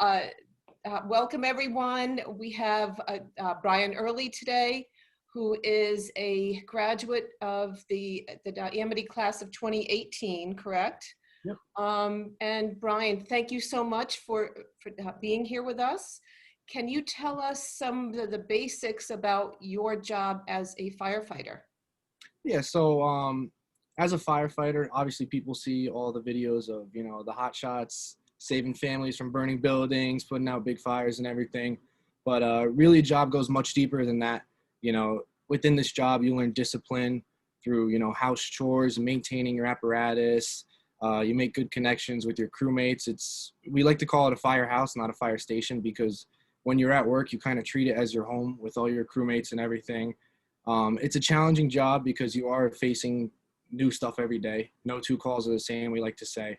Uh, Welcome everyone. We have Brian Earley today, who is a graduate of the Amity class of 2018, correct? Yep. And Brian, thank you so much for being here with us. Can you tell us some of the basics about your job as a firefighter? Yeah, so as a firefighter, obviously people see all the videos of, the hot shots, saving families from burning buildings, putting out big fires and everything. But really, job goes much deeper than that. Within this job, you learn discipline through, house chores, maintaining your apparatus. You make good connections with your crewmates. We like to call it a firehouse, not a fire station, because when you're at work, you kind of treat it as your home with all your crewmates and everything. It's a challenging job because you are facing new stuff every day. No two calls are the same, we like to say.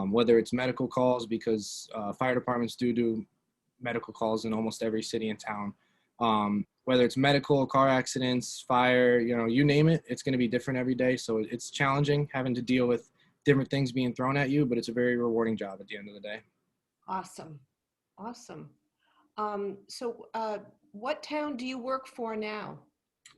Whether it's medical calls, because fire departments do medical calls in almost every city and town. Whether it's medical, car accidents, fire, you name it, it's going to be different every day. So it's challenging having to deal with different things being thrown at you, but it's a very rewarding job at the end of the day. Awesome. Awesome. What town do you work for now?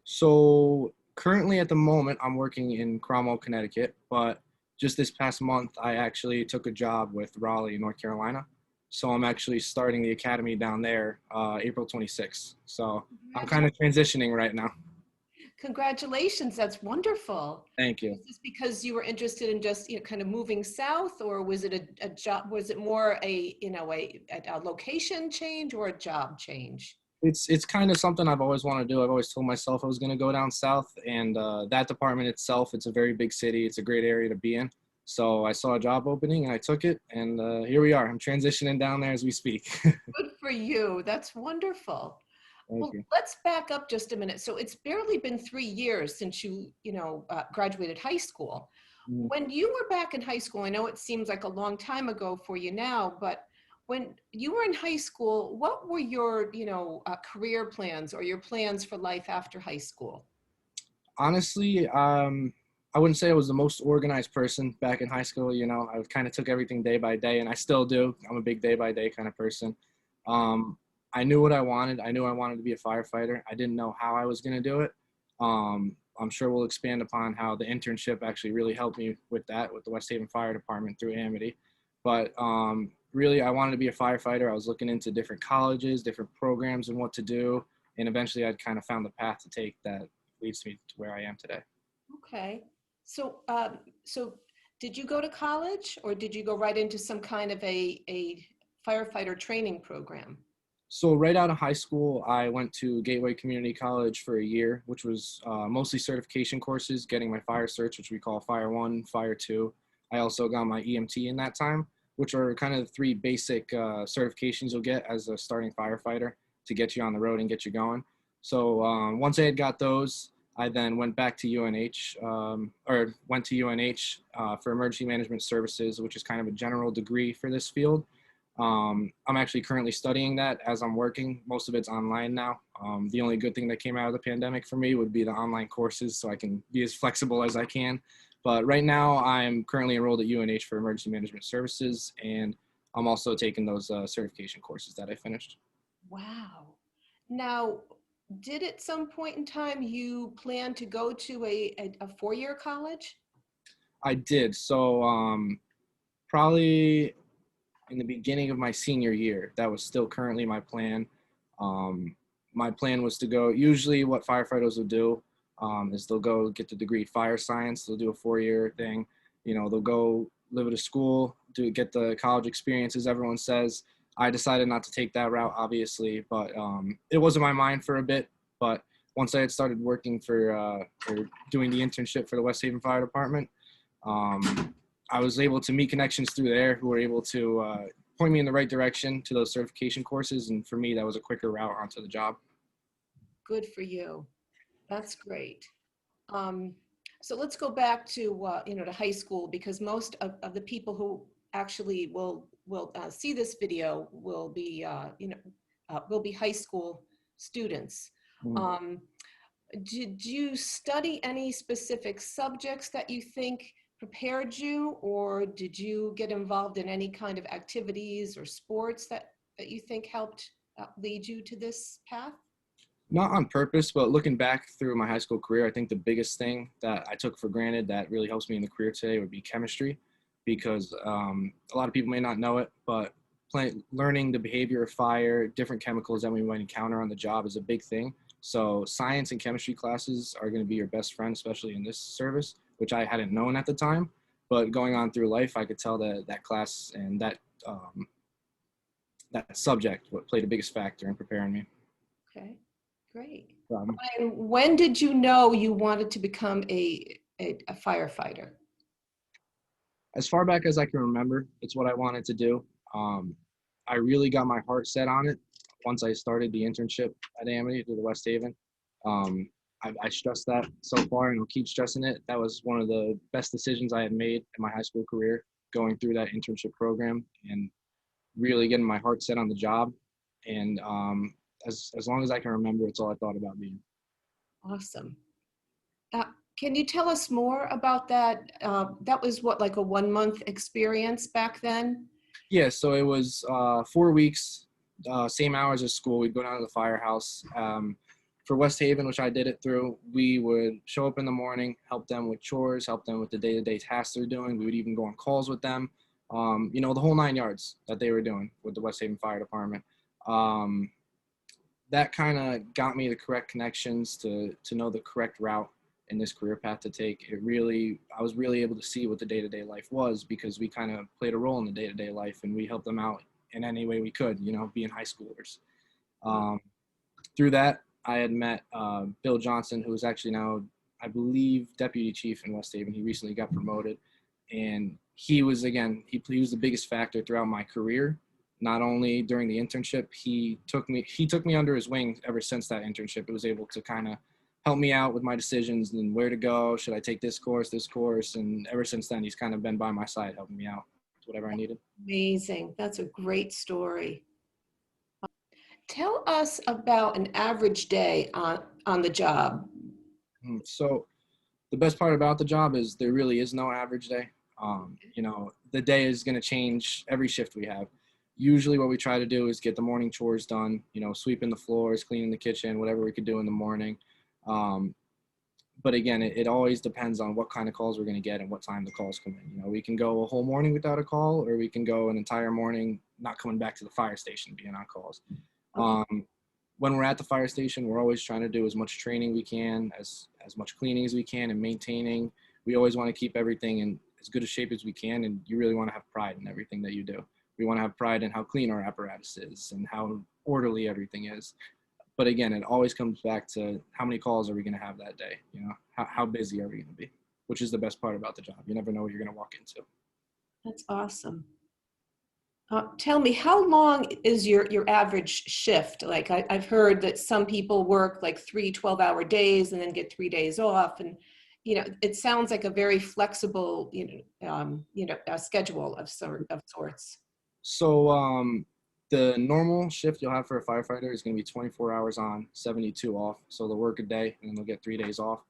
So currently at the moment, I'm working in Cromwell, Connecticut, but just this past month, I actually took a job with Raleigh, North Carolina. So I'm actually starting the academy down there April 26th. So I'm kind of transitioning right now. Congratulations, that's wonderful. Thank you. Is this because you were interested in just kind of moving south, or was it a job? Was it more a a location change or a job change? It's kind of something I've always wanted to do. I've always told myself I was going to go down south, and that department itself, it's a very big city. It's a great area to be in. So I saw a job opening and I took it, and here we are. I'm transitioning down there as we speak. Good for you. That's wonderful. Thank Well, you. let's back up just a minute. So it's barely been 3 years since you graduated high school. Mm. When you were back in high school, I know it seems like a long time ago for you now, but when you were in high school, what were your, career plans or your plans for life after high school? Honestly, I wouldn't say I was the most organized person back in high school. I kind of took everything day by day, and I still do. I'm a big day by day kind of person. I knew what I wanted. I knew I wanted to be a firefighter. I didn't know how I was going to do it. I'm sure we'll expand upon how the internship actually really helped me with that, with the West Haven Fire Department through Amity. But really, I wanted to be a firefighter. I was looking into different colleges, different programs, and what to do. And eventually, I'd kind of found the path to take that leads me to where I am today. Okay. So did you go to college or did you go right into some kind of a firefighter training program? So right out of high school, I went to Gateway Community College for a year, which was mostly certification courses, getting my fire certs, which we call Fire 1, Fire 2. I also got my EMT in that time, which are kind of the three basic certifications you'll get as a starting firefighter to get you on the road and get you going. So once I had got those, I then went back to UNH, or went to UNH for Emergency Management Services, which is kind of a general degree for this field. I'm actually currently studying that as I'm working. Most of it's online now. The only good thing that came out of the pandemic for me would be the online courses, so I can be as flexible as I can. But right now, I'm currently enrolled at UNH for Emergency Management Services, and I'm also taking those certification courses that I finished. Wow. Now, did at some point in time you plan to go to a four-year college? I did. So probably in the beginning of my senior year, that was still currently my plan. My plan was to go, usually what firefighters will do is they'll go get the degree fire science. They'll do a 4-year thing. They'll go live at a school, get the college experience, as everyone says. I decided not to take that route, obviously, but it was in my mind for a bit. But once I had started working or doing the internship for the West Haven Fire Department, I was able to meet connections through there who were able to point me in the right direction to those certification courses. And for me, that was a quicker route onto the job. Good for you. That's great. Um, so let's go back to to high school, because most of the people who actually will see this video will be will be high school students. Mm. Did you study any specific subjects that you think prepared you, or did you get involved in any kind of activities or sports that you think helped lead you to this path? Not on purpose, but looking back through my high school career, I think the biggest thing that I took for granted that really helps me in the career today would be chemistry, because a lot of people may not know it, but learning the behavior of fire, different chemicals that we might encounter on the job is a big thing. So science and chemistry classes are going to be your best friend, especially in this service, which I hadn't known at the time. But going on through life, I could tell that that class and that subject what played the biggest factor in preparing me. Okay, great. Um, And when did you know you wanted to become a firefighter? as far back as I can remember, it's what I wanted to do. Um, I really got my heart set on it once I started the internship at Amity through the West Haven. I stressed that so far and I'll keep stressing it. That was one of the best decisions I had made in my high school career, going through that internship program and really getting my heart set on the job. And as long as I can remember, it's all I thought about being. Awesome. Uh, can you tell us more about that? That was what, like a 1 month experience back then? Yeah, so it was 4 weeks, same hours as school. We'd go down to the firehouse. For West Haven, which I did it through, we would show up in the morning, help them with chores, help them with the day-to-day tasks they're doing. We would even go on calls with them, the whole 9 yards that they were doing with the West Haven Fire Department. Um, that kind of got me the correct connections to know the correct route in this career path to take. I was really able to see what the day-to-day life was, because we kind of played a role in the day-to-day life and we helped them out in any way we could, being high schoolers. Through that, I had met Bill Johnson, who is actually now, I believe, deputy chief in West Haven. He recently got promoted, and he was, again, he was the biggest factor throughout my career. Not only during the internship, he took me under his wing ever since that internship. It was able to kind of help me out with my decisions and where to go. Should I take this course? And ever since then, he's kind of been by my side, helping me out with whatever I needed. Amazing. That's a great story. Tell us about an average day on the job. So the best part about the job is there really is no average day. The day is going to change every shift we have. Usually what we try to do is get the morning chores done, sweeping the floors, cleaning the kitchen, whatever we could do in the morning. But again, it always depends on what kind of calls we're going to get and what time the calls come in. We can go a whole morning without a call, or we can go an entire morning not coming back to the fire station, being on calls. When we're at the fire station, we're always trying to do as much training we can, as much cleaning as we can, and maintaining. We always want to keep everything in as good a shape as we can, and you really want to have pride in everything that you do. We want to have pride in how clean our apparatus is and how orderly everything is. But again, it always comes back to how many calls are we going to have that day? How busy are we going to be? Which is the best part about the job. You never know what you're going to walk into. That's awesome. Tell me, how long is your average shift? Like I've heard that some people work like 3 12-hour days and then get 3 days off. And, it sounds like a very flexible, a schedule of sorts. So the normal shift you'll have for a firefighter is going to be 24 hours on, 72 off. So they'll work a day and then they'll get 3 days off.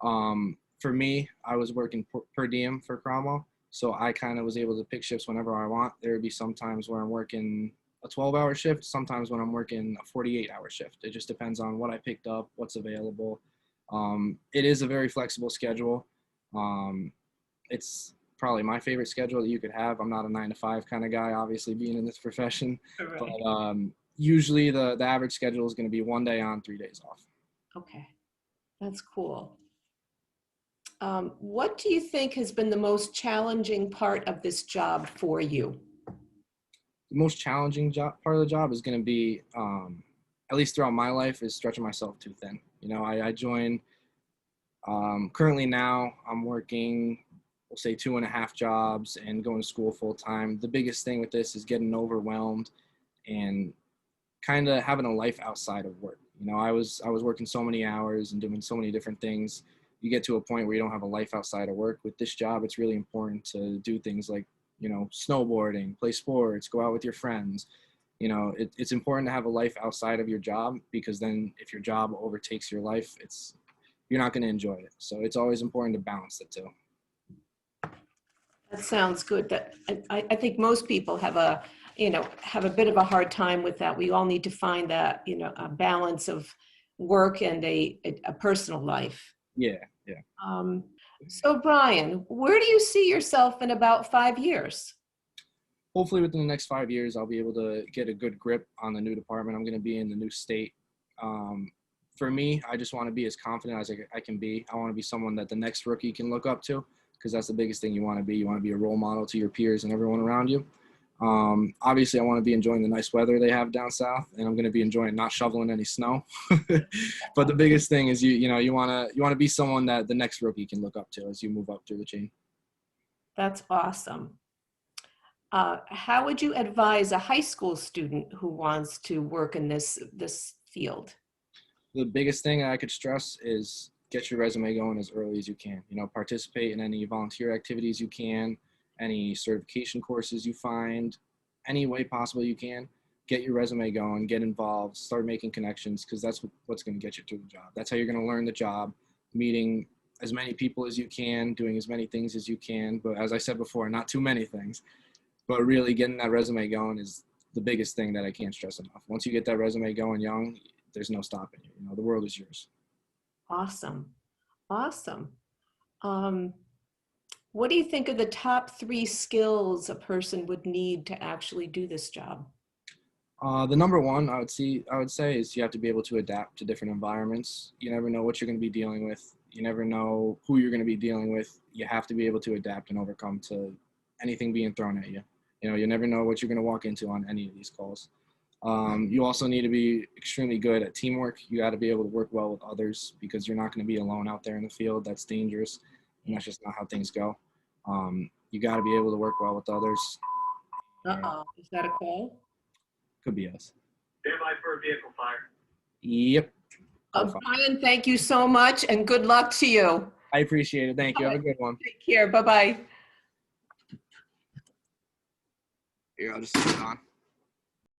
For me, I was working per diem for Cromwell. So I kind of was able to pick shifts whenever I want. There would be some times where I'm working a 12-hour shift, sometimes when I'm working a 48-hour shift. It just depends on what I picked up, what's available. It is a very flexible schedule. It's probably my favorite schedule that you could have. I'm not a 9 to 5 kind of guy, obviously, being in this profession. Right. But usually the average schedule is going to be 1 day on, 3 days off. Okay, that's cool. What do you think has been the most challenging part of this job for you? The most challenging part of the job is going to be, at least throughout my life, is stretching myself too thin. I joined, currently now I'm working, we'll say 2.5 jobs and going to school full time. The biggest thing with this is getting overwhelmed and kind of having a life outside of work. I was working so many hours and doing so many different things. You get to a point where you don't have a life outside of work. With this job, it's really important to do things like, snowboarding, play sports, go out with your friends. It's important to have a life outside of your job, because then if your job overtakes your life, you're not going to enjoy it. So it's always important to balance the two. That sounds good. That I think most people have a, have a bit of a hard time with that. We all need to find that, a balance of work and a personal life. Yeah, yeah. Um, so Brian, where do you see yourself in about 5 years? Hopefully within the next 5 years, I'll be able to get a good grip on the new department. I'm going to be in the new state. Um, for me, I just want to be as confident as I can be. I want to be someone that the next rookie can look up to, because that's the biggest thing you want to be. You want to be a role model to your peers and everyone around you. Obviously, I want to be enjoying the nice weather they have down south, and I'm going to be enjoying not shoveling any snow. But the biggest thing is you want to be someone that the next rookie can look up to as you move up through the chain. That's awesome. How would you advise a high school student who wants to work in this field? The biggest thing I could stress is get your resume going as early as you can. Participate in any volunteer activities you can, any certification courses you find, any way possible you can. Get your resume going, get involved, start making connections, because that's what's going to get you through the job. That's how you're going to learn the job, meeting as many people as you can, doing as many things as you can. But as I said before, not too many things. But really getting that resume going is the biggest thing that I can't stress enough. Once you get that resume going young, there's no stopping you. The world is yours. Awesome. Awesome. Um, what do you think are the top 3 skills a person would need to actually do this job? The number one I would say is you have to be able to adapt to different environments. You never know what you're going to be dealing with. You never know who you're going to be dealing with. You have to be able to adapt and overcome to anything being thrown at you. You never know what you're going to walk into on any of these calls. You also need to be extremely good at teamwork. You got to be able to work well with others, because you're not going to be alone out there in the field. That's dangerous, and that's just not how things go. You got to be able to work well with others. Uh-oh, is that a call? Could be us. Stand by for a vehicle fire. Yep. Brian, thank you so much and good luck to you. I appreciate it. Thank you. Have a good one. Take care. Bye-bye. Here, I'll just sit on.